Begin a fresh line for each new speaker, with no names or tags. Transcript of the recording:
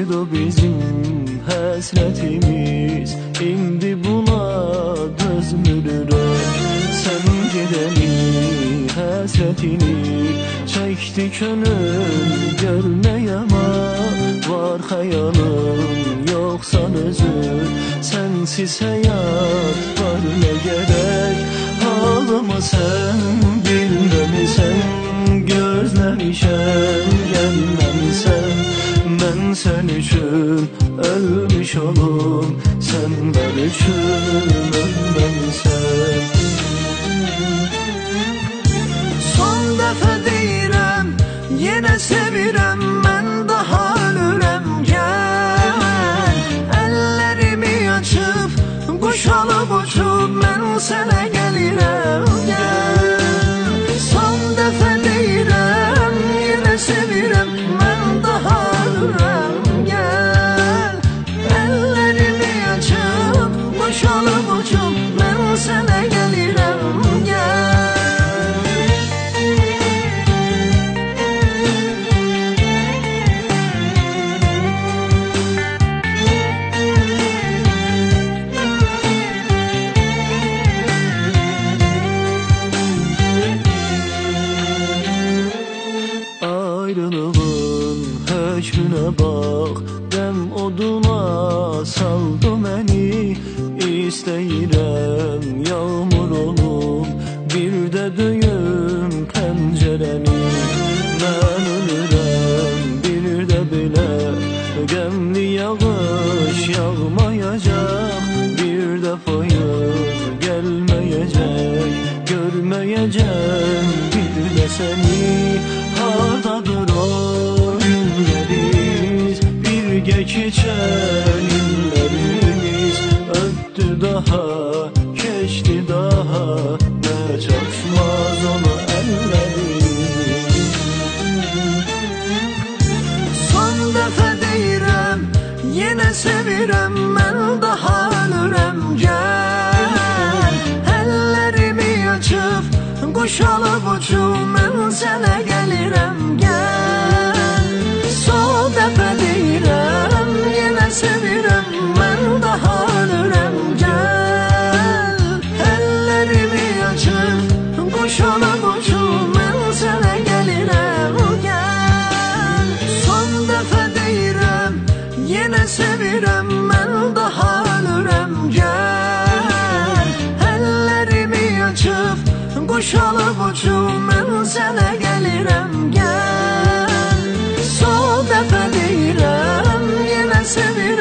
Buydu bizim həsrətimiz, indi buna dözmürürəm. Sən gedəni həsrətini çəkdi könül görməyə, ama var xəyalın yoxsan özün. Sensiz həyat var nə gərək, halımı sən bilməmisən. Gözləmişəm gəlməmisən, mən sən üçün ölmüş olum, sən mən üçün ölməmisən. Son dəfə deyirəm, yenə sevirəm, mən daha ölürəm. Gəl, əllərimi açıb, quş alıb uçub, mən sənə gəlirəm. Gəl, son dəfə deyirəm, yenə sevirəm, mən daha ölürəm. Gəl, əllərimi açıb, quş alıb uçub, mən sənə gəlirəm. Ayrılığın hökmünə bax, qəm oduna saldı məni. İstəyirəm yağmur olum, bir də döyüm pəncərəni. Mən ölürəm, bir də belə qəmli yağış yağmayacaq, bir də payız gəlməyəcək, görməyəcəm bir də səni. Hardadır o günlərimiz, birgə keçən illərimiz. Öptü daha, keçdi daha, nə çatmaz ona əllərimiz. Son dəfə deyirəm, yenə sevirəm, mən daha ölürəm. Gəl, əllərimi açıb, quş alıb uçub, mən sənə gəlirəm. Gəl, son dəfə deyirəm, yenə sevirəm, mən daha ölürəm. Gəl, əllərimi açıb, quş alıb uçub, mən sənə gəlirəm. Gəl, son dəfə deyirəm, yenə sevirəm, mən daha ölürəm. Gəl, əllərimi açıb, quş alıb uçub, mən sənə gəlirəm. Gəl, son dəfə deyirəm, yenə sevirəm.